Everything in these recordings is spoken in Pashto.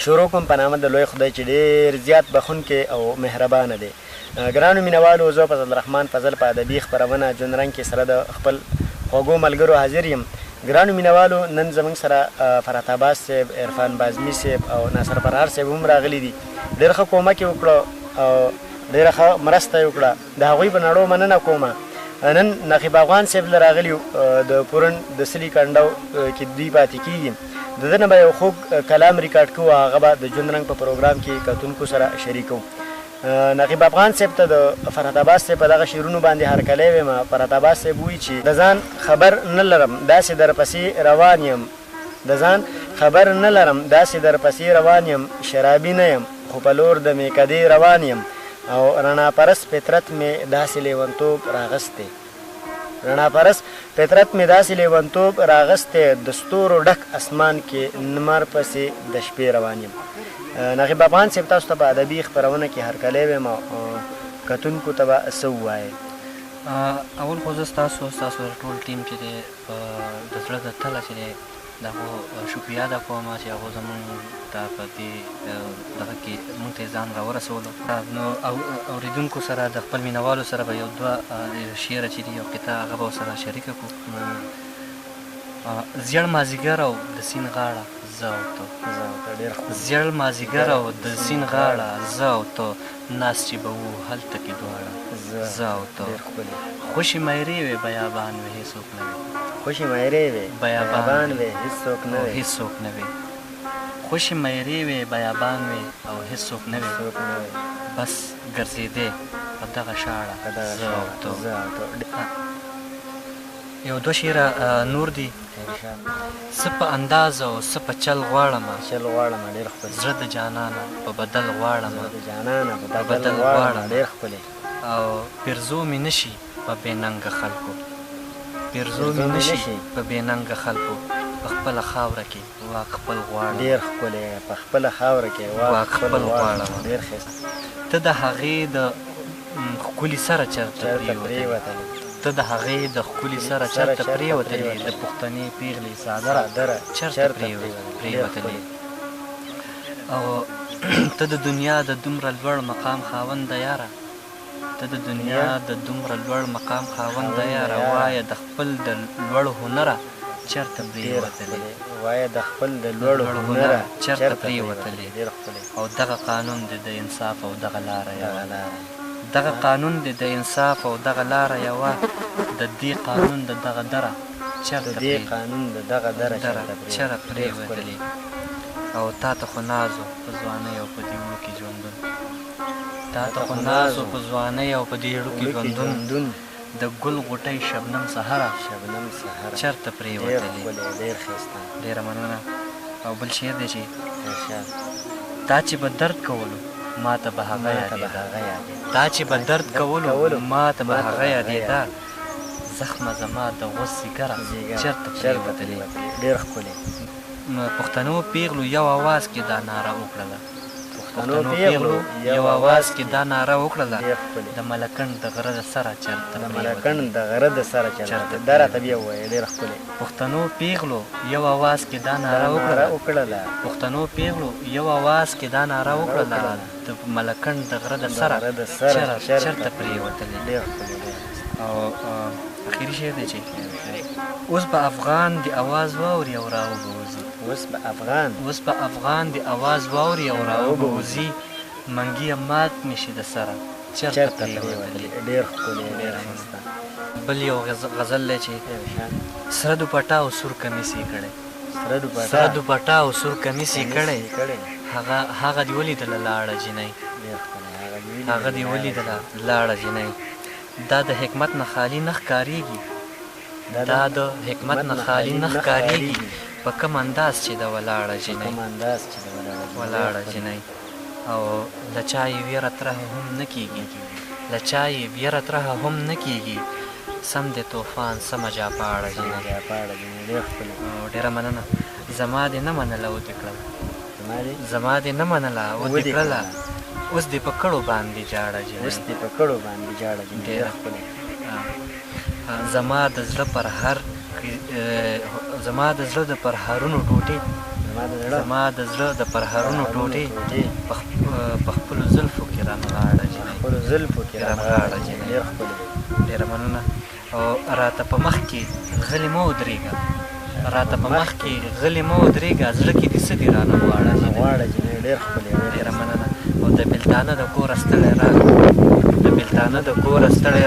شروع کوم په نامه د لوی خدای چې ډېر زیات بخښونکی او مهربانه دی. ګرانو مینوالو، زه فضل الرحمن فضل په ادبي خپرونه ژوند رنګ کې سره د خپل خوږو ملګرو حاضر یم. ګرانو مینوالو، نن زموږ سره فرحت عباس صاحب، عرفان بازمي صاحب او ناصر فرهار صاحب هم راغلي دي. ډېر ښه کومک یې وکړه او ډېره ښه مرسته یې وکړه. د هغوی په نړو مننه کومه. نن نقیب افغان صاحب له راغلي یو د پورن د سلي کنډو کې دوی پاتې کېږي. د ده نه به یو خوږ کلام ریکارډ کوو، هغه به د ژوند رنګ په پروګرام کې کتونکو سره شریکو. نقیب افغان صاحب ته د فرحت عباس صاحب په دغه شعرونو باندې هرکلی ویم. فرحت عباس صاحب وایي چې د ځان خبر نه لرم داسې درپسې روان یم، د ځان خبر نه لرم داسې درپسې روان یم، شرابي نه یم خو په لور د میکدې روان یم، او رڼا پرست فطرت مې داسې لیونتوب راغستی، رڼا پرست فطرت مې داسې لیونتوب راغستی، د ستورو ډک اسمان کې نمر پسې د شپې روان یم. نقیب افغان صاحب تاسو ته په ادبي خپرونه کې هرکلی ویم او کتونکو ته به څه ووایئ؟ اول خو زه ستاسو ټول ټیم چې دی د زړه د تله چې دی د هغو شکریه ادا کوم چې هغو زمونږ ته په دې دغه کې مونږ ته ځان راورسولو. نو اورېدونکو سره د خپل مینوالو سره به یو دوه شعره چې دي یو قطعه هغه به ورسره شریکه کړو. زیړ مازدیګر او د سیند غاړه زه او ته، زیړ مازدیګر او د سیند غاړه زه او ته، ناست چې به وو هلته کې دواړه زه او ته، خوشې میرې وې بیابان وې هېڅوک نه وې، خوشې میرې وې بیابان وې هېڅوک نه وې، هېڅوک نه وې، خوشې میرې وې بیابان وې او هېڅوک نه وې، بس ګرځېدې په دغه شاړه زه او ته. یو دوه شعره نور دي. څه په انداز او څه په چل غواړمه، زړه د جانانه په بدل غواړمه، په بدل غواړمه، او پیرزو مې نشي په بې ننګه خلکو، پیرزو مې نشي په بې ننګه خلکو، په خپله خاوره کې واک خپل غواړم، ډېر ښکلی، په خپله خاوره کې واک خپل غواړم. ته د هغې د ښکلي سره چېرته پرېوتلې، ته د هغې د ښکلي سره چېرته پرېوتلې، د پښتنې پېغلې څادره چېرته پرېوتلې، او ته د دنیا د دومره لوړ مقام خاونده یاره، ته د دنیا د دومره لوړ مقام خاونده یاره، وایه د خپل د لوړ هنره چېرته پرېوتلې، وایه د خپل د لوړ هنره چېرته پرېوتلې، او دغه قانون دی د انصاف او دغه لاره یوه، دغه قانون دی د انصاف او دغه لاره یوه، د دې قانون د دغه دره چېرته پرېوتلې، او تا ته خو نازو په ځوانۍ او په دې وړو کې ژوندون، تا ته خو نازو په ځوانۍ او په دې وړو کې ژوندون، د ګل غوټۍ شبنم سهره چېرته پرېوتلې. ډېره مننه. او بل شعر دی چې تا چې به درد کولو ما ته به هغه یادېده، تا چې به درد کولو ما ته به هغه یادېده، زخمه زما د غوڅ ځیګره چېرته پرېوتلې. ډېر ښکلې. پښتنو پیغلو یو اواز کې دا ناره وکړله، پښتنو پیغلو یو اواز کې دا ناره وکړله، د ملکنډ د غره د سره چېرته دا راته بیا ووایه. ډېر ښکلې. پښتنو پیغلو یو اواز کې دا ناره وکړله، پښتنو پیغلو یو اواز کې دا ناره وکړله، د ملکنډ د غره د سره چېرته پرېوتلې. او اخري شعر دی چې اوس به افغان د اواز واوري او راوبوځي، اوس به افغان د اواز واوري او راوبوځي، منګي مات نشي د سره چېرته پرېوتلې. ډېر ښکلې، ډېر ښایسته. بل یو غزل دی چې سره دوپټه او سور کمیس یې کړی، سره دوپټه او سور کمیس یې کړی، هغه دې ولیدله لاړه جینۍ، هغه دې ولیدله لاړه جینۍ، دا د حکمت نه خالي نه ښکارېږي، دا د حکمت نه خالي نه ښکارېږي، په کوم انداز چې د ولاړه جینۍ، او له چا یې ویره ترهه هم نه کېږي، له چا یې ویره ترهه هم نه کېږي، سم د طوفان سمه جاپاړه جینۍ. ډېره مننه. زما دې نه منله ودې کړله، زما دې نه منله ودې کړله، اوس دې په کړو باندې جاړه جینۍ، ډېره ښکلې. زما د زړه پر هر زما د زړه د پر هرونو ټوټې زما د زړه د پرهرونو ټوټې په خپلو زلفو کې رانغاړه جینۍ ډېره مننه. او راته په مخ کې غلې مه ودرېږه زړه کې دې څه دي رانه غواړه جینۍ. ډېره مننه. او د بېلتانه د کوره ستړی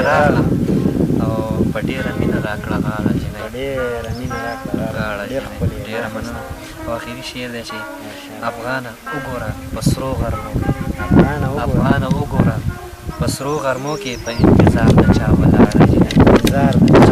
راغله او په ډېره مینه راکړه غاړه جینۍ. ډېره مننه. او اخري شعر دی چې افغانه وګوره په سرو غرمو کې په انتظار د چا ولاړه جینۍ.